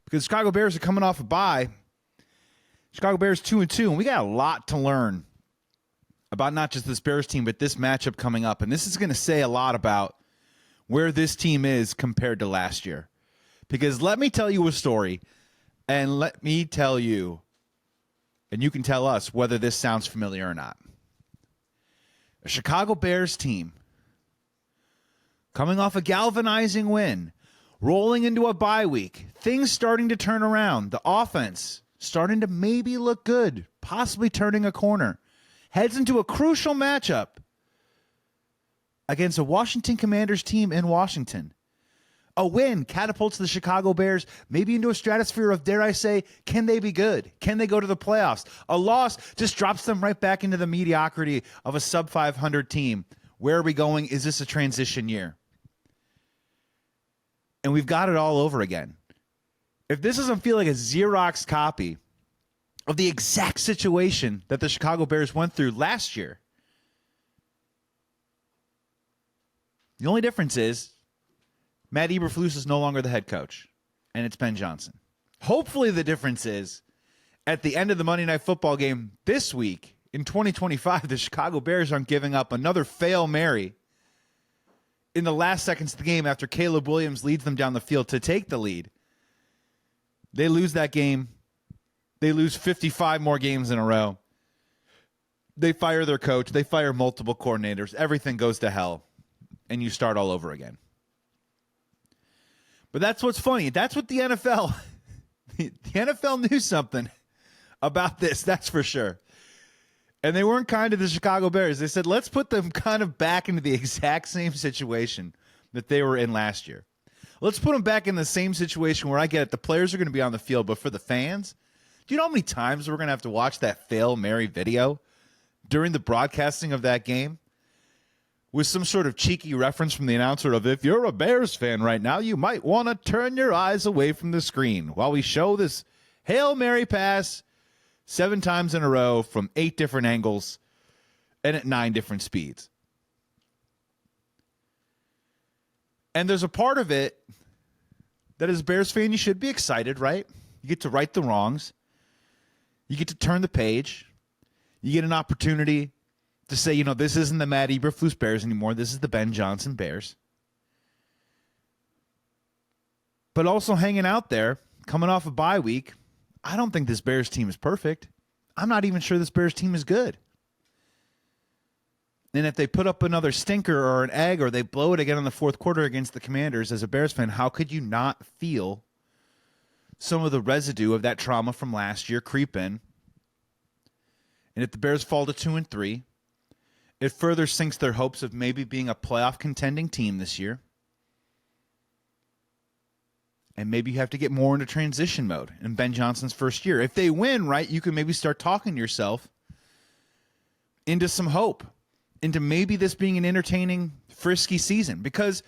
because Chicago Bears are coming off a bye. Chicago Bears 2-2, and we got a lot to learn about not just this Bears team, but this matchup coming up. And this is going to say a lot about where this team is compared to last year. Because let me tell you a story, and let me tell you, and you can tell us whether this sounds familiar or not. A Chicago Bears team coming off a galvanizing win, rolling into a bye week, things starting to turn around, the offense starting to maybe look good, possibly turning a corner, heads into a crucial matchup against a Washington Commanders team in Washington. A win catapults the Chicago Bears maybe into a stratosphere of, dare I say, can they be good? Can they go to the playoffs? A loss just drops them right back into the mediocrity of a sub-500 team. Where are we going? Is this a transition year? And we've got it all over again. If this doesn't feel like a Xerox copy of the exact situation that the Chicago Bears went through last year, the only difference is Matt Eberflus is no longer the head coach, and it's Ben Johnson. Hopefully the difference is at the end of the Monday Night Football game this week in 2025, the Chicago Bears aren't giving up another Hail Mary in the last seconds of the game after Caleb Williams leads them down the field to take the lead. They lose that game. They lose 55 more games in a row. They fire their coach. They fire multiple coordinators. Everything goes to hell, and you start all over again. But that's what's funny. That's what the NFL, the NFL knew something about this, that's for sure. And they weren't kind to the Chicago Bears. They said, let's put them kind of back into the exact same situation that they were in last year. Let's put them back in the same situation where I get it. The players are going to be on the field, but for the fans, do you know how many times we're going to have to watch that Hail Mary video during the broadcasting of that game? With some sort of cheeky reference from the announcer of, if you're a Bears fan right now, you might want to turn your eyes away from the screen while we show this Hail Mary pass 7 times in a row from 8 different angles and at 9 different speeds. And there's a part of it that as a Bears fan, you should be excited, right? You get to right the wrongs. You get to turn the page. You get an opportunity to say, you know, this isn't the Matt Eberflus Bears anymore. This is the Ben Johnson Bears. But also hanging out there, coming off a bye week, I don't think this Bears team is perfect. I'm not even sure this Bears team is good. And if they put up another stinker or an egg or they blow it again in the fourth quarter against the Commanders, as a Bears fan, how could you not feel some of the residue of that trauma from last year creep in? And if the Bears fall to 2-3, it further sinks their hopes of maybe being a playoff contending team this year. And maybe you have to get more into transition mode in Ben Johnson's first year. If they win, right, you can maybe start talking to yourself into some hope, into maybe this being an entertaining, frisky season. Because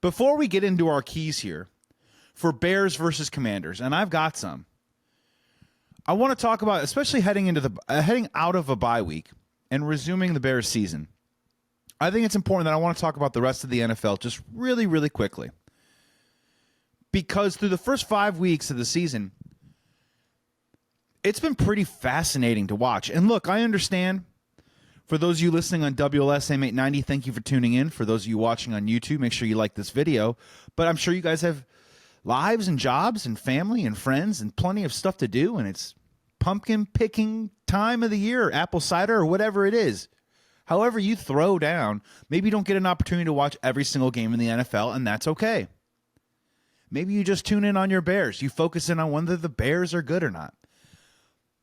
before we get into our keys here for Bears versus Commanders, and I've got some, I want to talk about, especially heading out of a bye week and resuming the Bears season, I think it's important that I want to talk about the rest of the NFL just really, really quickly. Because through the first 5 weeks of the season, it's been pretty fascinating to watch. And look, I understand, for those of you listening on WLSM 890, thank you for tuning in. For those of you watching on YouTube, make sure you like this video. But I'm sure you guys have lives and jobs and family and friends and plenty of stuff to do, and it's pumpkin picking time of the year, apple cider, or whatever it is. However you throw down, maybe you don't get an opportunity to watch every single game in the NFL, and that's okay. Maybe you just tune in on your Bears. You focus in on whether the Bears are good or not.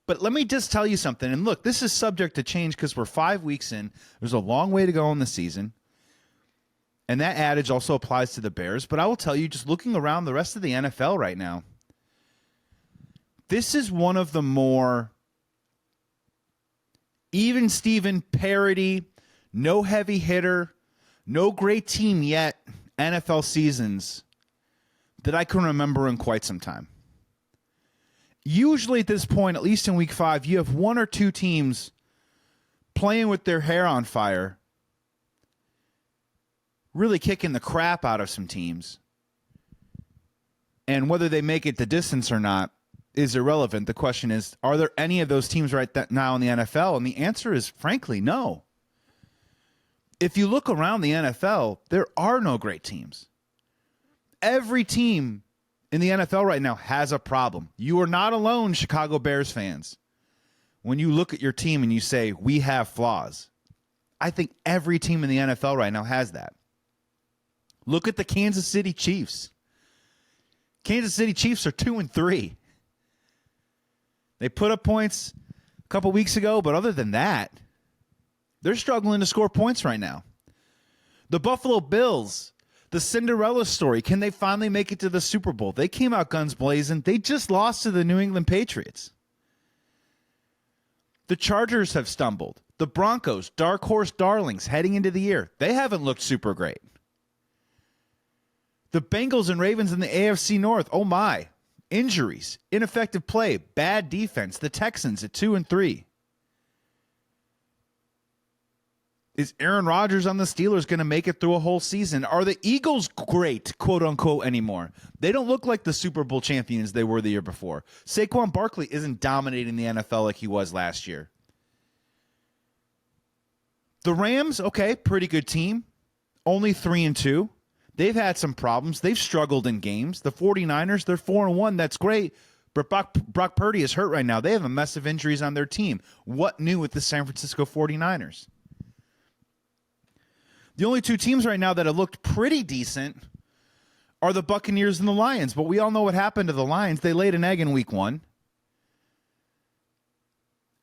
But let me just tell you something. And look, this is subject to change because we're 5 weeks in. There's a long way to go in the season. And that adage also applies to the Bears. But I will tell you, just looking around the rest of the NFL right now, this is one of the more even Steven parity, no heavy hitter, no great team yet NFL seasons that I can remember in quite some time. Usually at this point, at least in week 5, you have 1 or 2 teams playing with their hair on fire, really kicking the crap out of some teams. And whether they make it the distance or not is irrelevant. The question is, are there any of those teams right now in the NFL? And the answer is, frankly, no. If you look around the NFL, there are no great teams. Every team in the NFL right now has a problem. You are not alone, Chicago Bears fans. When you look at your team and you say, we have flaws, I think every team in the NFL right now has that. Look at the Kansas City Chiefs. Kansas City Chiefs are 2-3. They put up points a couple weeks ago, but other than that, they're struggling to score points right now. The Buffalo Bills, the Cinderella story, can they finally make it to the Super Bowl? They came out guns blazing. They just lost to the New England Patriots. The Chargers have stumbled. The Broncos, dark horse darlings heading into the year, they haven't looked super great. The Bengals and Ravens in the AFC North, oh my. Injuries, ineffective play, bad defense. The Texans at 2-3. Is Aaron Rodgers on the Steelers going to make it through a whole season? Are the Eagles great, quote unquote, anymore? They don't look like the Super Bowl champions they were the year before. Saquon Barkley isn't dominating the NFL like he was last year. The Rams, okay, pretty good team. Only 3-2. They've had some problems. They've struggled in games. The 49ers, they're 4-1. That's great. But Brock Purdy is hurt right now. They have a mess of injuries on their team. What new with the San Francisco 49ers? The only two teams right now that have looked pretty decent are the Buccaneers and the Lions. But we all know what happened to the Lions. They laid an egg in week 1.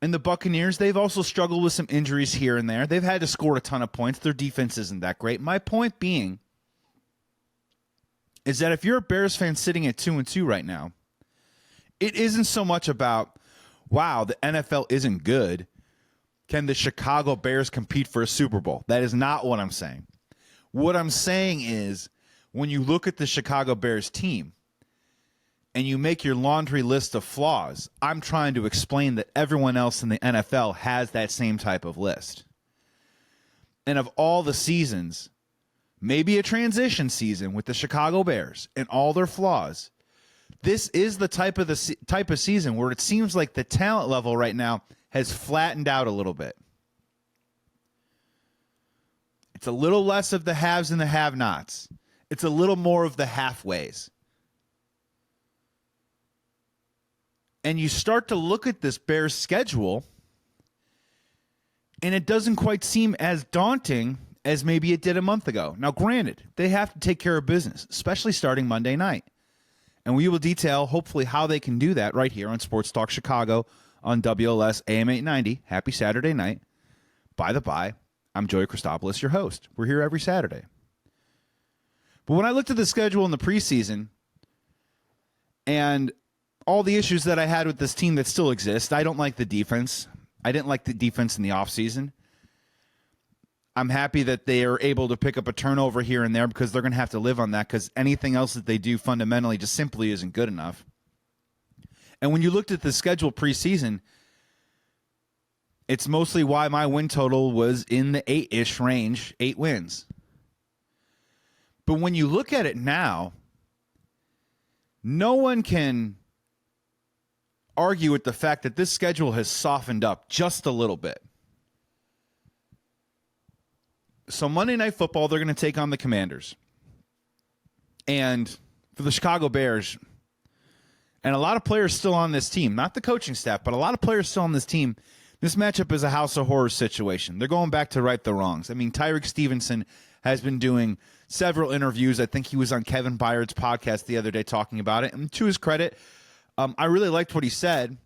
And the Buccaneers, they've also struggled with some injuries here and there. They've had to score a ton of points. Their defense isn't that great. My point being is that if you're a Bears fan sitting at 2-2 right now, it isn't so much about, wow, the NFL isn't good. Can the Chicago Bears compete for a Super Bowl? That is not what I'm saying. What I'm saying is when you look at the Chicago Bears team and you make your laundry list of flaws, I'm trying to explain that everyone else in the NFL has that same type of list. And of all the seasons, maybe a transition season with the Chicago Bears and all their flaws, this is the type of season where it seems like the talent level right now has flattened out a little bit. It's a little less of the haves and the have-nots. It's a little more of the halfways. And you start to look at this Bears schedule, and it doesn't quite seem as daunting as maybe it did a month ago. Now, granted, they have to take care of business, especially starting Monday night. And we will detail, hopefully, how they can do that right here on Sports Talk Chicago on WLS AM 890. Happy Saturday night. By the by, I'm Joey Christopoulos, your host. We're here every Saturday. But when I looked at the schedule in the preseason and all the issues that I had with this team that still exist, I don't like the defense. I didn't like the defense in the offseason. I'm happy that they are able to pick up a turnover here and there because they're going to have to live on that because anything else that they do fundamentally just simply isn't good enough. And when you looked at the schedule preseason, it's mostly why my win total was in the 8-ish range, 8 wins. But when you look at it now, no one can argue with the fact that this schedule has softened up just a little bit. So Monday Night Football, they're going to take on the Commanders. And for the Chicago Bears, and a lot of players still on this team, not the coaching staff, but a lot of players still on this team, this matchup is a house of horrors situation. They're going back to right the wrongs. I mean, Tyreek Stevenson has been doing several interviews. I think he was on Kevin Byard's podcast the other day talking about it. And to his credit, I really liked what he said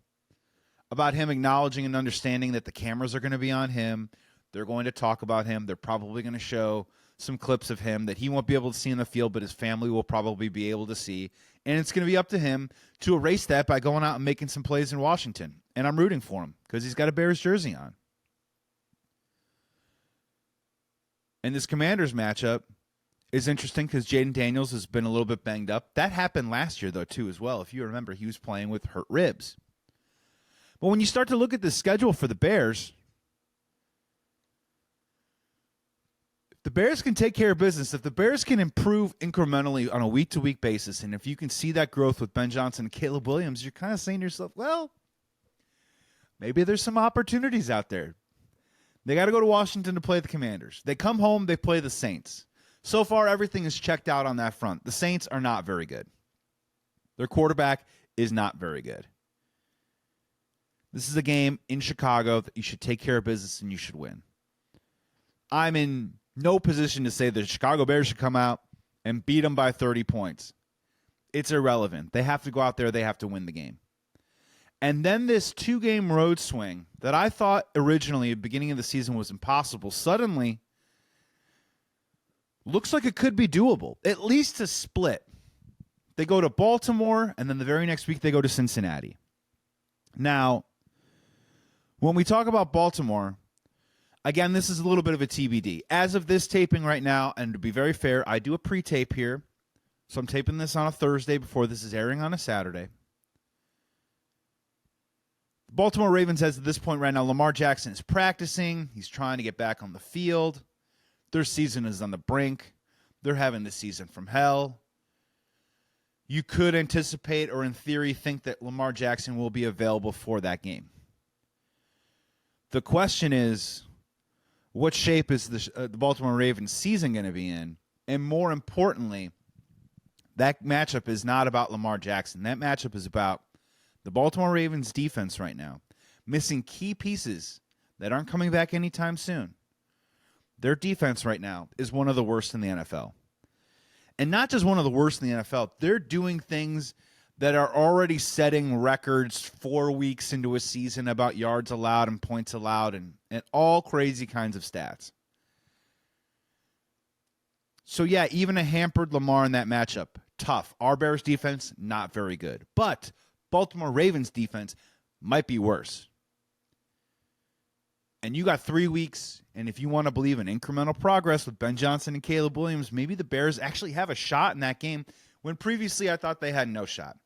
about him acknowledging and understanding that the cameras are going to be on him. They're going to talk about him. They're probably going to show some clips of him that he won't be able to see in the field, but his family will probably be able to see. And it's going to be up to him to erase that by going out and making some plays in Washington. And I'm rooting for him because he's got a Bears jersey on. And this Commanders matchup is interesting because Jaden Daniels has been a little bit banged up. That happened last year, though, too, as well. If you remember, he was playing with hurt ribs. But when you start to look at the schedule for the Bears, The Bears can take care of business. If the Bears can improve incrementally on a week-to-week basis, and if you can see that growth with Ben Johnson and Caleb Williams, you're kind of saying to yourself, well, maybe there's some opportunities out there. They got to go to Washington to play the Commanders. They come home, they play the Saints. So far, everything is checked out on that front. The Saints are not very good. Their quarterback is not very good. This is a game in Chicago that you should take care of business and you should win. I'm in no position to say the Chicago Bears should come out and beat them by 30 points. It's irrelevant. They have to go out there. They have to win the game. And then this 2-game road swing that I thought originally at the beginning of the season was impossible, suddenly looks like it could be doable, at least to split. They go to Baltimore, and then the very next week they go to Cincinnati. Now, when we talk about Baltimore, again, this is a little bit of a TBD. As of this taping right now, and to be very fair, I do a pre-tape here. So I'm taping this on a Thursday before this is airing on a Saturday. The Baltimore Ravens, as at this point right now, Lamar Jackson is practicing. He's trying to get back on the field. Their season is on the brink. They're having the season from hell. You could anticipate or in theory think that Lamar Jackson will be available for that game. The question is, what shape is the Baltimore Ravens season going to be in? And more importantly, that matchup is not about Lamar Jackson. That matchup is about the Baltimore Ravens defense right now, missing key pieces that aren't coming back anytime soon. Their defense right now is one of the worst in the NFL. And not just one of the worst in the NFL, they're doing things that are already setting records 4 weeks into a season about yards allowed and points allowed and all crazy kinds of stats. So, yeah, even a hampered Lamar in that matchup, tough. Our Bears defense, not very good. But Baltimore Ravens defense might be worse. And you got 3 weeks, and if you want to believe in incremental progress with Ben Johnson and Caleb Williams, maybe the Bears actually have a shot in that game when previously I thought they had no shot.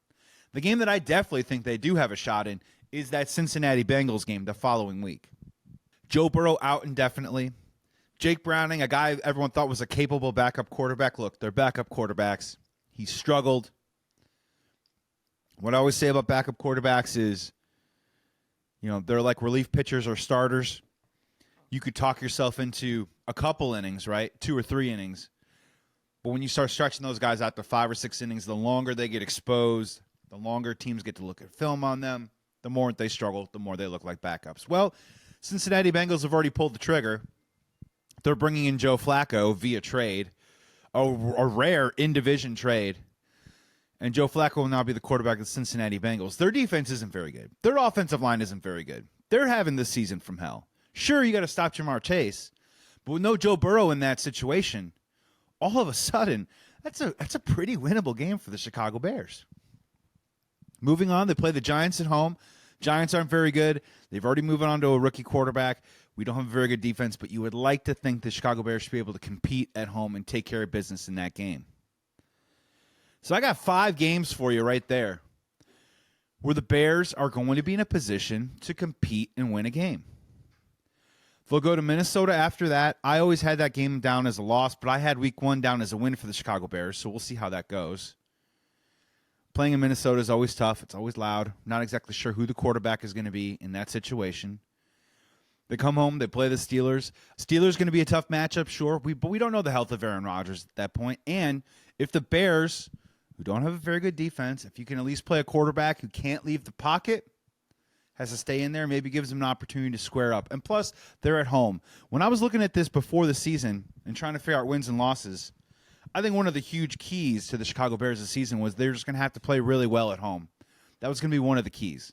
The game that I definitely think they do have a shot in is that Cincinnati Bengals game the following week. Joe Burrow out indefinitely. Jake Browning, a guy everyone thought was a capable backup quarterback. Look, they're backup quarterbacks. He struggled. What I always say about backup quarterbacks is, they're like relief pitchers or starters. You could talk yourself into a couple innings, right? 2 or 3 innings. But when you start stretching those guys out to 5 or 6 innings, the longer they get exposed, the longer teams get to look at film on them, the more they struggle, the more they look like backups. Well, Cincinnati Bengals have already pulled the trigger. They're bringing in Joe Flacco via trade, a rare in-division trade. And Joe Flacco will now be the quarterback of the Cincinnati Bengals. Their defense isn't very good. Their offensive line isn't very good. They're having this season from hell. Sure, you got to stop Jamar Chase, but with no Joe Burrow in that situation, all of a sudden, that's a pretty winnable game for the Chicago Bears. Moving on, they play the Giants at home. Giants aren't very good. They've already moved on to a rookie quarterback. We don't have a very good defense, but you would like to think the Chicago Bears should be able to compete at home and take care of business in that game. So I got 5 games for you right there where the Bears are going to be in a position to compete and win a game. They'll go to Minnesota after that. I always had that game down as a loss, but I had week 1 down as a win for the Chicago Bears, so we'll see how that goes. Playing in Minnesota is always tough. It's always loud. Not exactly sure who the quarterback is going to be in that situation. They come home. They play the Steelers. Steelers going to be a tough matchup, sure. But we don't know the health of Aaron Rodgers at that point. And if the Bears, who don't have a very good defense, if you can at least play a quarterback who can't leave the pocket, has to stay in there, maybe gives them an opportunity to square up. And plus, they're at home. When I was looking at this before the season and trying to figure out wins and losses, I think one of the huge keys to the Chicago Bears this season was they're just going to have to play really well at home. That was going to be one of the keys.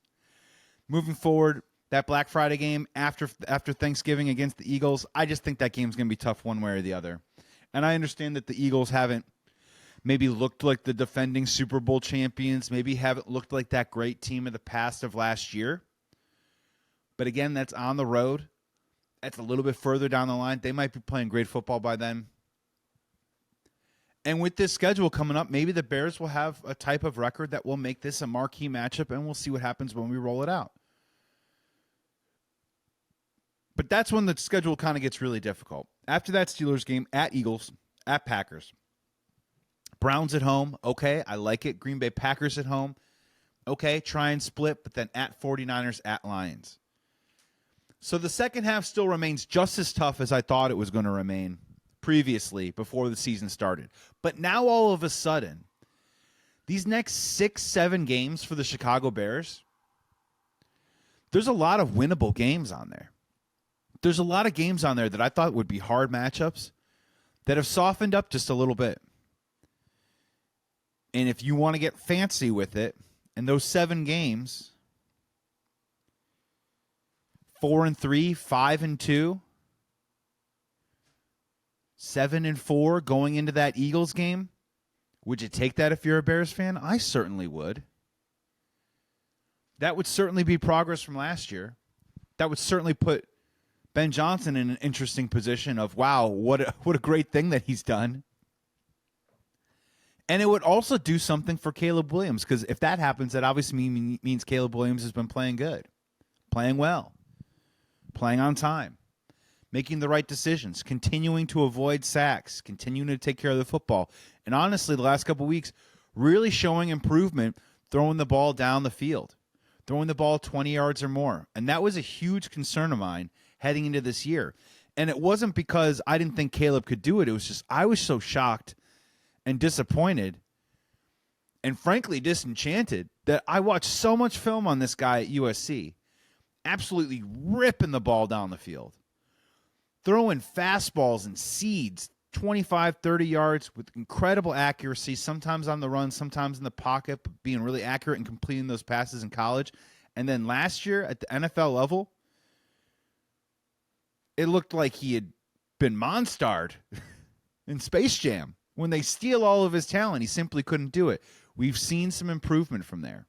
Moving forward, that Black Friday game after Thanksgiving against the Eagles, I just think that game's going to be tough one way or the other. And I understand that the Eagles haven't maybe looked like the defending Super Bowl champions, maybe haven't looked like that great team of the past of last year. But again, that's on the road. That's a little bit further down the line. They might be playing great football by then. And with this schedule coming up, maybe the Bears will have a type of record that will make this a marquee matchup, and we'll see what happens when we roll it out. But that's when the schedule kind of gets really difficult. After that Steelers game, at Eagles, at Packers. Browns at home, okay, I like it. Green Bay Packers at home, okay, try and split, but then at 49ers, at Lions. So the second half still remains just as tough as I thought it was going to remain previously before the season started. But now all of a sudden, these next 6-7 games for the Chicago Bears, there's a lot of winnable games on there. There's a lot of games on there that I thought would be hard matchups that have softened up just a little bit. And if you want to get fancy with it, in those 7 games, 4-3, 5-2, 7-4 going into that Eagles game, would you take that if you're a Bears fan? I certainly would. That would certainly be progress from last year. That would certainly put Ben Johnson in an interesting position of, wow, what a great thing that he's done. And it would also do something for Caleb Williams, because if that happens, that obviously means Caleb Williams has been playing good, playing well, playing on time, making the right decisions, continuing to avoid sacks, continuing to take care of the football. And honestly, the last couple of weeks, really showing improvement throwing the ball down the field, throwing the ball 20 yards or more. And that was a huge concern of mine heading into this year. And it wasn't because I didn't think Caleb could do it. It was just I was so shocked and disappointed and frankly disenchanted that I watched so much film on this guy at USC, absolutely ripping the ball down the field, throwing fastballs and seeds 25, 30 yards with incredible accuracy, sometimes on the run, sometimes in the pocket, but being really accurate and completing those passes in college. And then last year at the NFL level, it looked like he had been monstered in Space Jam. When they steal all of his talent, he simply couldn't do it. We've seen some improvement from there.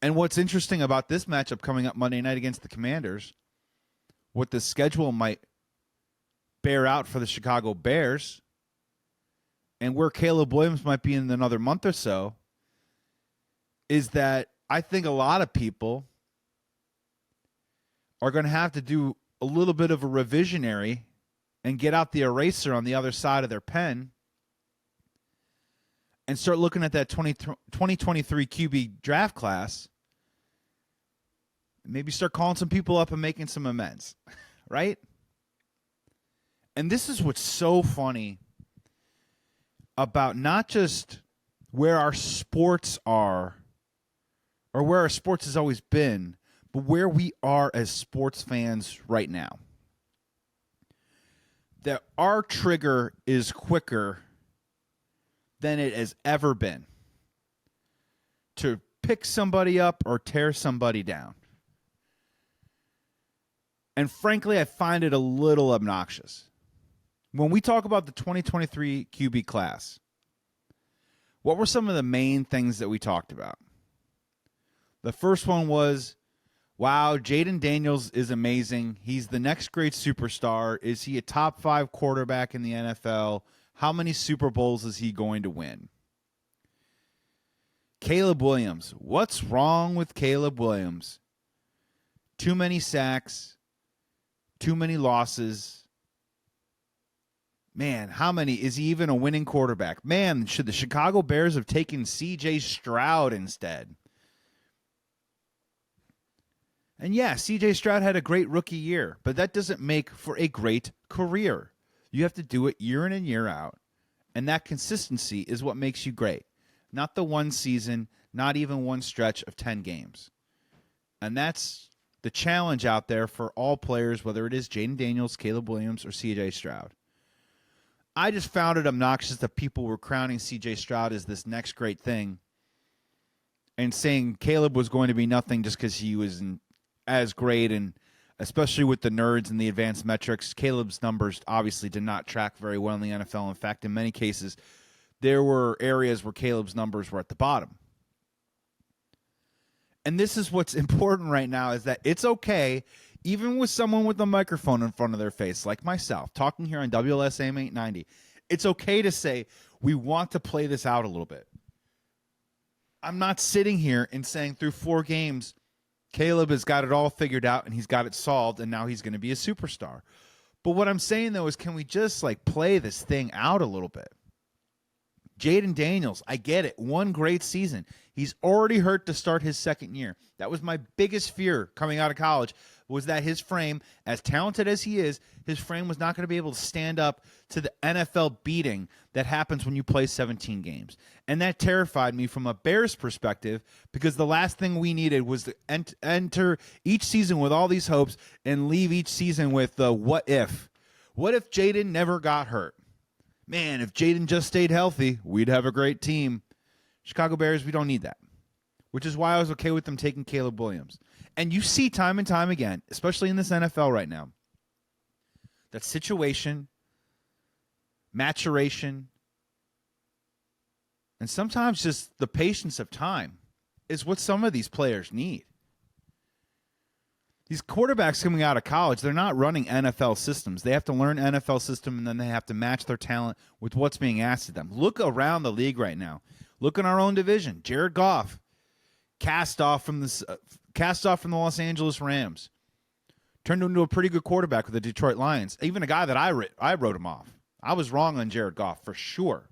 And what's interesting about this matchup coming up Monday night against the Commanders, what the schedule might bear out for the Chicago Bears, and where Caleb Williams might be in another month or so, is that I think a lot of people are going to have to do a little bit of a revisionary and get out the eraser on the other side of their pen and start looking at that 2023 QB draft class, maybe start calling some people up and making some amends, right? And this is what's so funny about not just where our sports are or where our sports has always been, but where we are as sports fans right now. That our trigger is quicker than it has ever been to pick somebody up or tear somebody down. And frankly, I find it a little obnoxious. When we talk about the 2023 QB class, what were some of the main things that we talked about? The first one was, wow, Jaden Daniels is amazing. He's the next great superstar. Is he a top 5 quarterback in the NFL? How many Super Bowls is he going to win? Caleb Williams. What's wrong with Caleb Williams? Too many sacks. Too many losses. Man, how many? Is he even a winning quarterback? Man, should the Chicago Bears have taken C.J. Stroud instead? And yeah, C.J. Stroud had a great rookie year, but that doesn't make for a great career. You have to do it year in and year out, and that consistency is what makes you great. Not the one season, not even one stretch of 10 games. And that's the challenge out there for all players, whether it is Jaden Daniels, Caleb Williams, or C.J. Stroud. I just found it obnoxious that people were crowning C.J. Stroud as this next great thing and saying Caleb was going to be nothing just because he was as great, and especially with the nerds and the advanced metrics, Caleb's numbers obviously did not track very well in the NFL. In fact, in many cases, there were areas where Caleb's numbers were at the bottom. And this is what's important right now, is that it's okay, even with someone with a microphone in front of their face, like myself, talking here on WLSAM 890, it's okay to say, we want to play this out a little bit. I'm not sitting here and saying through 4 games, Caleb has got it all figured out and he's got it solved and now he's going to be a superstar. But what I'm saying, though, is can we just like play this thing out a little bit? Jaden Daniels, I get it. One great season. He's already hurt to start his second year. That was my biggest fear coming out of college, was that his frame, as talented as he is, his frame was not going to be able to stand up to the NFL beating that happens when you play 17 games. And that terrified me from a Bears perspective, because the last thing we needed was to enter each season with all these hopes and leave each season with the what if. What if Jaden never got hurt? Man, if Jaden just stayed healthy, we'd have a great team. Chicago Bears, we don't need that, which is why I was okay with them taking Caleb Williams. And you see time and time again, especially in this NFL right now, that situation, maturation, and sometimes just the patience of time is what some of these players need. These quarterbacks coming out of college, they're not running NFL systems. They have to learn NFL system, and then they have to match their talent with what's being asked of them. Look around the league right now. Look in our own division. Jared Goff, cast off from the Los Angeles Rams, turned into a pretty good quarterback with the Detroit Lions. Even a guy that I wrote him off. I was wrong on Jared Goff for sure.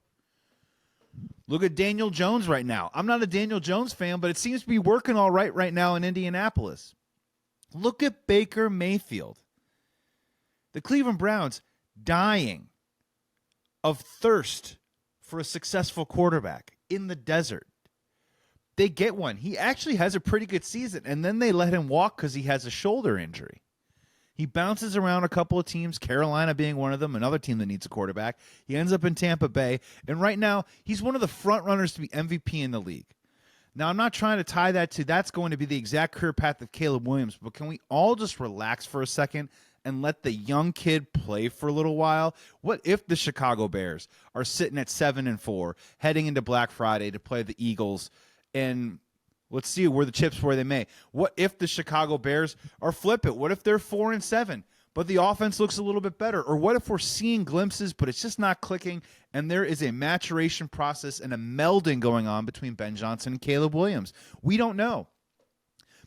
Look at Daniel Jones right now. I'm not a Daniel Jones fan, but it seems to be working all right now in Indianapolis. Look at Baker Mayfield. The Cleveland Browns dying of thirst for a successful quarterback in the desert. They get one. He actually has a pretty good season, and then they let him walk because he has a shoulder injury. He bounces around a couple of teams, Carolina being one of them, another team that needs a quarterback. He ends up in Tampa Bay, and right now he's one of the front runners to be MVP in the league. Now, I'm not trying to tie that to that's going to be the exact career path of Caleb Williams, but can we all just relax for a second and let the young kid play for a little while? What if the Chicago Bears are sitting at 7-4, heading into Black Friday to play the Eagles, and let's see where the chips where they may. What if the Chicago Bears are flippant? What if they're 4-7, but the offense looks a little bit better? Or what if we're seeing glimpses, but it's just not clicking, and there is a maturation process and a melding going on between Ben Johnson and Caleb Williams? We don't know.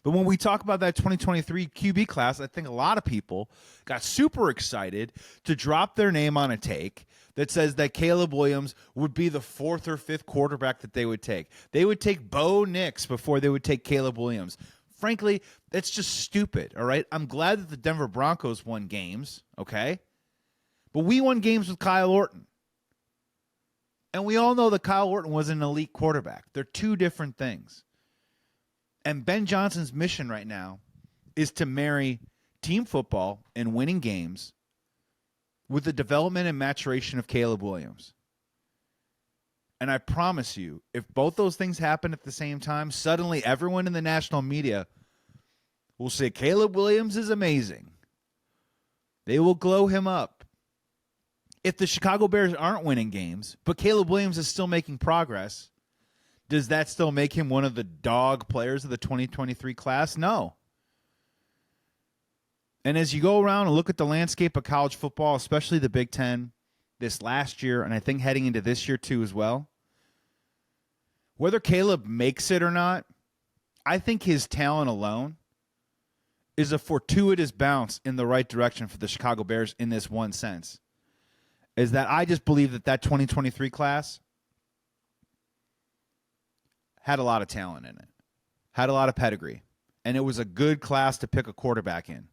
But when we talk about that 2023 QB class, I think a lot of people got super excited to drop their name on a take that says that Caleb Williams would be the fourth or fifth quarterback that they would take. They would take Bo Nix before they would take Caleb Williams. Frankly, that's just stupid, all right? I'm glad that the Denver Broncos won games, okay? But we won games with Kyle Orton. And we all know that Kyle Orton was an elite quarterback. They're two different things. And Ben Johnson's mission right now is to marry team football and winning games with the development and maturation of Caleb Williams. And I promise you, if both those things happen at the same time, suddenly everyone in the national media will say Caleb Williams is amazing. They will glow him up. If the Chicago Bears aren't winning games, but Caleb Williams is still making progress, does that still make him one of the dog players of the 2023 class? No. And as you go around and look at the landscape of college football, especially the Big Ten, this last year, and I think heading into this year too as well, whether Caleb makes it or not, I think his talent alone is a fortuitous bounce in the right direction for the Chicago Bears in this one sense, is that I just believe that 2023 class had a lot of talent in it, had a lot of pedigree, and it was a good class to pick a quarterback in.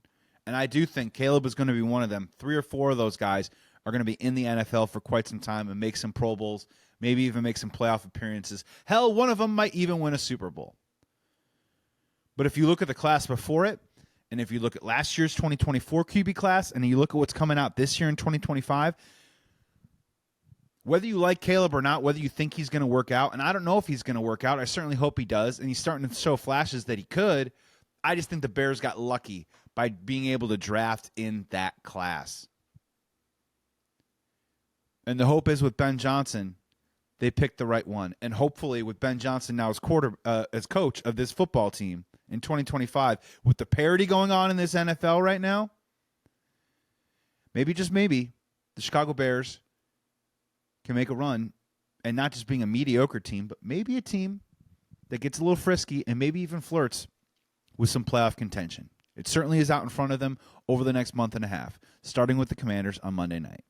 And I do think Caleb is going to be one of them. 3 or 4 of those guys are going to be in the NFL for quite some time and make some Pro Bowls, maybe even make some playoff appearances. Hell, one of them might even win a Super Bowl. But if you look at the class before it, and if you look at last year's 2024 QB class, and you look at what's coming out this year in 2025, whether you like Caleb or not, whether you think he's going to work out, and I don't know if he's going to work out. I certainly hope he does, and he's starting to show flashes that he could. I just think the Bears got lucky by being able to draft in that class. And the hope is with Ben Johnson, they picked the right one. And hopefully with Ben Johnson now as coach of this football team in 2025, with the parity going on in this NFL right now, maybe, just maybe, the Chicago Bears can make a run, and not just being a mediocre team, but maybe a team that gets a little frisky and maybe even flirts with some playoff contention. It certainly is out in front of them over the next month and a half, starting with the Commanders on Monday night.